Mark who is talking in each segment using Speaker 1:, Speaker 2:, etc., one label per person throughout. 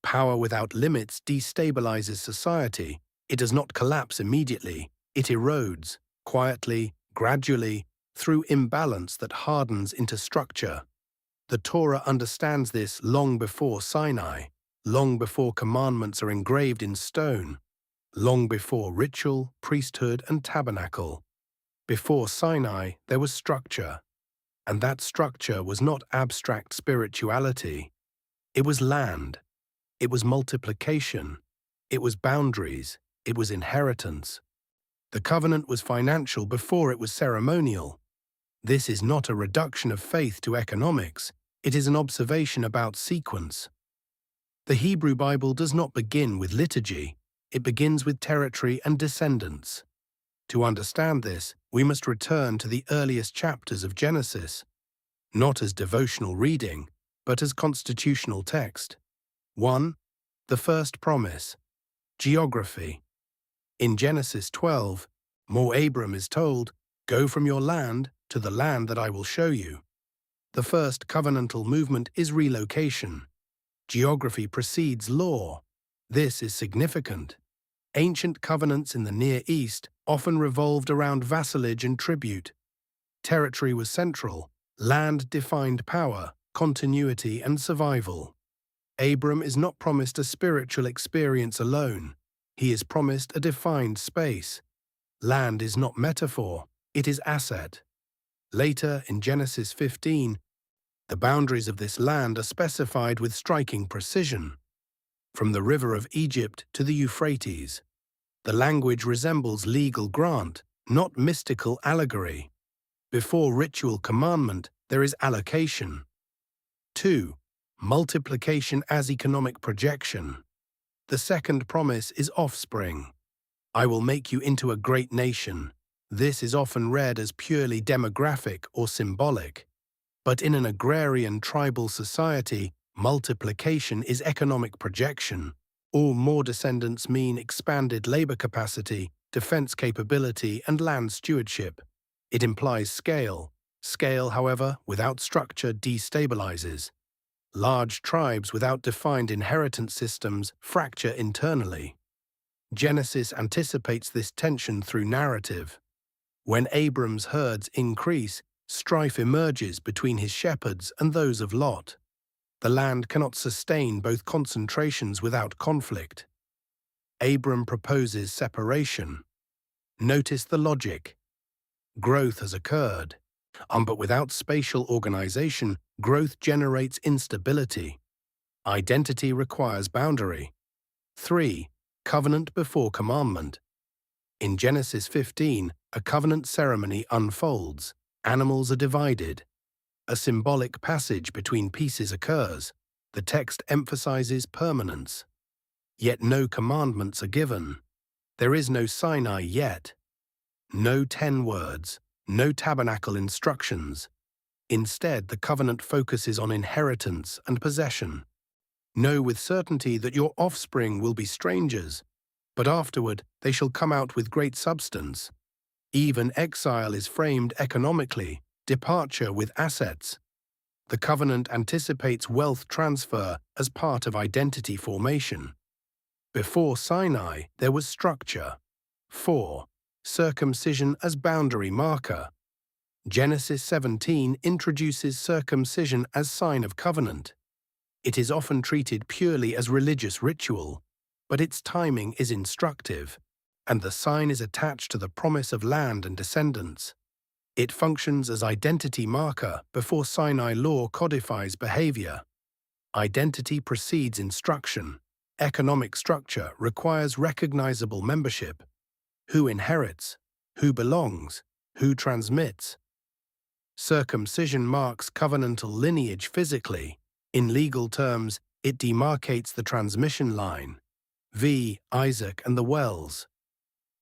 Speaker 1: Power without limits destabilizes society. It does not collapse immediately. It erodes, quietly, gradually, through imbalance that hardens into structure. The Torah understands this long before Sinai, long before commandments are engraved in stone, long before ritual, priesthood, and tabernacle. Before Sinai, there was structure, and that structure was not abstract spirituality. It was land. It was multiplication. It was boundaries. It was inheritance. The covenant was financial before it was ceremonial. This is not a reduction of faith to economics. It is an observation about sequence. The Hebrew Bible does not begin with liturgy. It begins with territory and descendants. To understand this, we must return to the earliest chapters of Genesis, not as devotional reading, but as constitutional text. 1. The first promise. Geography. In Genesis 12, Abram is told, "Go from your land to the land that I will show you." The first covenantal movement is relocation. Geography precedes law. This is significant. Ancient covenants in the Near East often revolved around vassalage and tribute. Territory was central. Land defined power, continuity, and survival. Abram is not promised a spiritual experience alone. He is promised a defined space. Land is not metaphor, it is asset. Later, in Genesis 15, the boundaries of this land are specified with striking precision. From the river of Egypt to the Euphrates, the language resembles legal grant, not mystical allegory. Before ritual commandment, there is allocation. 2. Multiplication as economic projection. The second promise is offspring. I will make you into a great nation. This is often read as purely demographic or symbolic. But in an agrarian tribal society, multiplication is economic projection. All more descendants mean expanded labor capacity, defense capability, and land stewardship. It implies scale. Scale, however, without structure destabilizes. Large tribes without defined inheritance systems fracture internally. Genesis anticipates this tension through narrative. When Abram's herds increase, strife emerges between his shepherds and those of Lot. The land cannot sustain both concentrations without conflict. Abram proposes separation. Notice the logic. Growth has occurred, but without spatial organization, growth generates instability. Identity requires boundary. 3. Covenant before commandment. In Genesis 15, a covenant ceremony unfolds. Animals are divided. A symbolic passage between pieces occurs. The text emphasizes permanence. Yet no commandments are given. There is no Sinai yet. No 10 words, no tabernacle instructions. Instead, the covenant focuses on inheritance and possession. Know with certainty that your offspring will be strangers, but afterward they shall come out with great substance. Even exile is framed economically, departure with assets. The covenant anticipates wealth transfer as part of identity formation. Before Sinai, there was structure. 4. Circumcision as boundary marker. Genesis 17 introduces circumcision as sign of covenant. It is often treated purely as religious ritual, but its timing is instructive, and the sign is attached to the promise of land and descendants. It functions as identity marker before Sinai law codifies behavior. Identity precedes instruction. Economic structure requires recognizable membership. Who inherits? Who belongs? Who transmits? Circumcision marks covenantal lineage physically. In legal terms, it demarcates the transmission line. V. Isaac and the wells.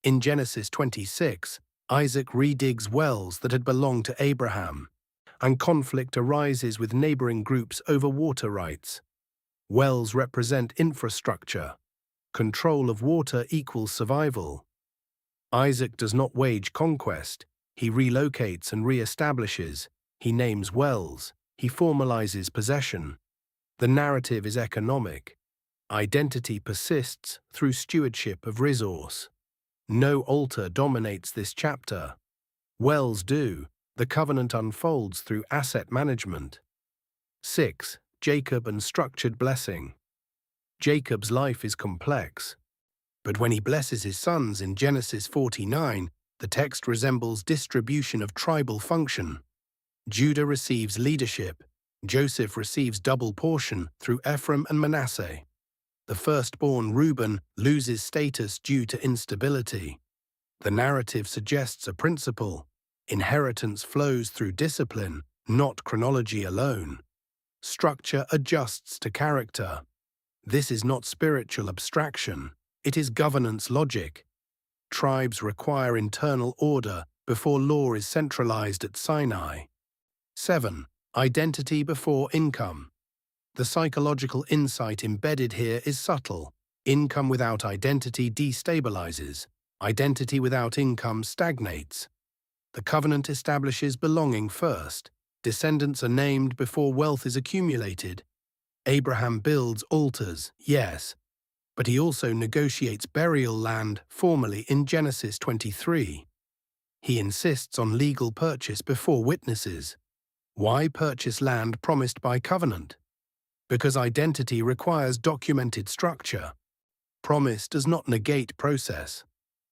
Speaker 1: In Genesis 26, Isaac redigs wells that had belonged to Abraham, and conflict arises with neighboring groups over water rights. Wells represent infrastructure. Control of water equals survival. Isaac does not wage conquest. He relocates and re-establishes. He names wells. He formalizes possession. The narrative is economic. Identity persists through stewardship of resource. No altar dominates this chapter. Wells do. The covenant unfolds through asset management. 6. Jacob and structured blessing. Jacob's life is complex, but when he blesses his sons in Genesis 49, the text resembles distribution of tribal function. Judah receives leadership. Joseph receives double portion through Ephraim and Manasseh. The firstborn Reuben loses status due to instability. The narrative suggests a principle. Inheritance flows through discipline, not chronology alone. Structure adjusts to character. This is not spiritual abstraction, it is governance logic. Tribes require internal order before law is centralized at Sinai. 7. Identity before income. The psychological insight embedded here is subtle. Income without identity destabilizes. Identity without income stagnates. The covenant establishes belonging first. Descendants are named before wealth is accumulated. Abraham builds altars, yes, but he also negotiates burial land formally in Genesis 23. He insists on legal purchase before witnesses. Why purchase land promised by covenant? Because identity requires documented structure. Promise does not negate process.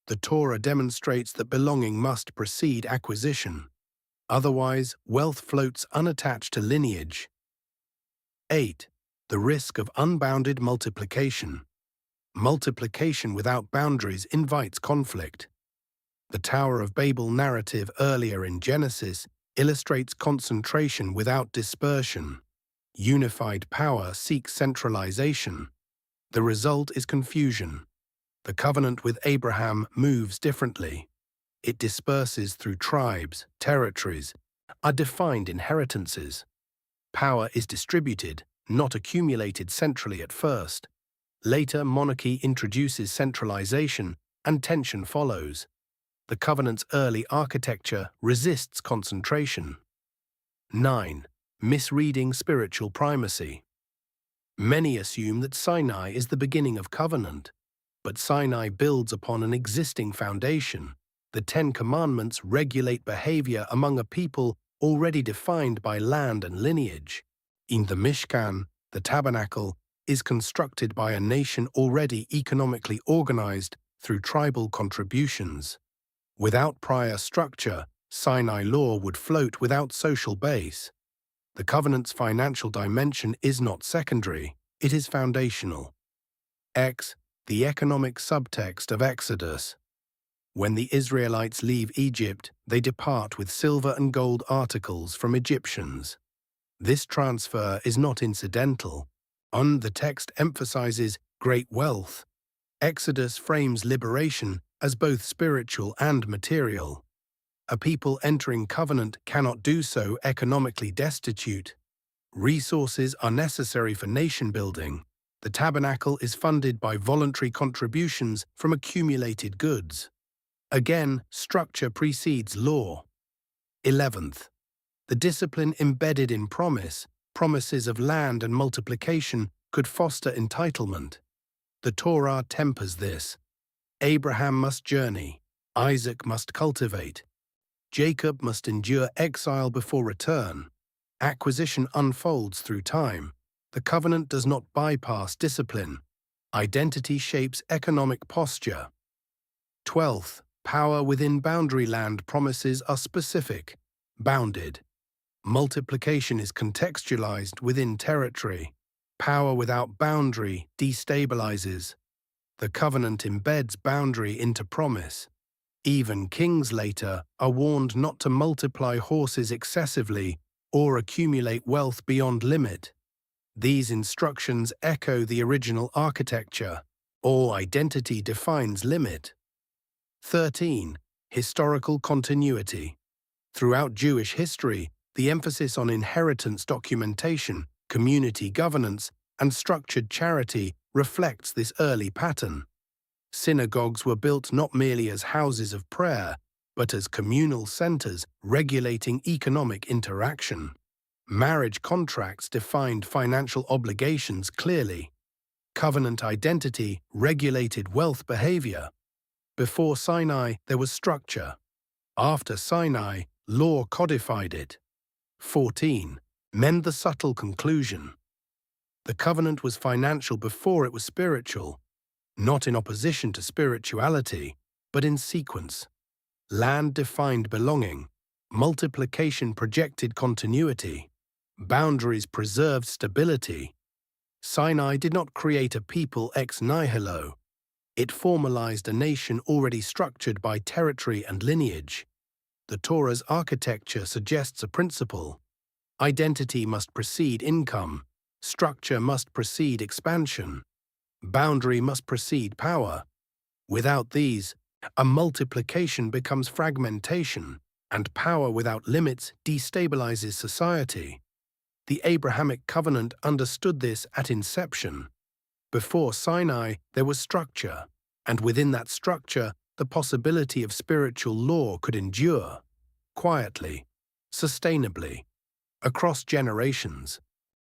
Speaker 1: The Torah demonstrates that belonging must precede acquisition. Otherwise, wealth floats unattached to lineage. 8. The risk of unbounded multiplication. Multiplication without boundaries invites conflict. The Tower of Babel narrative earlier in Genesis illustrates concentration without dispersion. Unified power seeks centralization. The result is confusion. The covenant with Abraham moves differently. It disperses through tribes, territories, are defined inheritances. Power is distributed, not accumulated centrally at first. Later, monarchy introduces centralization, and tension follows. The covenant's early architecture resists concentration. 9. Misreading spiritual primacy. Many assume that Sinai is the beginning of covenant, but Sinai builds upon an existing foundation. The Ten Commandments regulate behavior among a people already defined by land and lineage. In the Mishkan, the tabernacle, is constructed by a nation already economically organized through tribal contributions. Without prior structure, Sinai law would float without social base. The covenant's financial dimension is not secondary, it is foundational. X. The economic subtext of Exodus. When the Israelites leave Egypt, they depart with silver and gold articles from Egyptians. This transfer is not incidental. The text emphasizes great wealth. Exodus frames liberation as both spiritual and material. A people entering covenant cannot do so economically destitute. Resources are necessary for nation building. The tabernacle is funded by voluntary contributions from accumulated goods. Again, structure precedes law. 11th. The discipline embedded in promises of land and multiplication could foster entitlement. The Torah tempers this. Abraham must journey, Isaac must cultivate, Jacob must endure exile before return. Acquisition unfolds through time. The covenant does not bypass discipline. Identity shapes economic posture. 12th. Power within boundary land promises are specific, bounded. Multiplication is contextualized within territory. Power without boundary destabilizes. The covenant embeds boundary into promise. Even kings later are warned not to multiply horses excessively or accumulate wealth beyond limit. These instructions echo the original architecture. All identity defines limit. 13. Historical continuity. Throughout Jewish history, the emphasis on inheritance documentation, community governance, and structured charity reflects this early pattern. Synagogues were built not merely as houses of prayer, but as communal centers regulating economic interaction. Marriage contracts defined financial obligations clearly. Covenant identity regulated wealth behavior. Before Sinai, there was structure. After Sinai, law codified it. 14. Mend the subtle conclusion. The covenant was financial before it was spiritual, not in opposition to spirituality, but in sequence. Land defined belonging. Multiplication projected continuity. Boundaries preserved stability. Sinai did not create a people ex nihilo. It formalized a nation already structured by territory and lineage. The Torah's architecture suggests a principle. Identity must precede income. Structure must precede expansion. Boundary must precede power. Without these, a multiplication becomes fragmentation, and power without limits destabilizes society. The Abrahamic covenant understood this at inception. Before Sinai, there was structure, and within that structure, the possibility of spiritual law could endure, quietly, sustainably, across generations.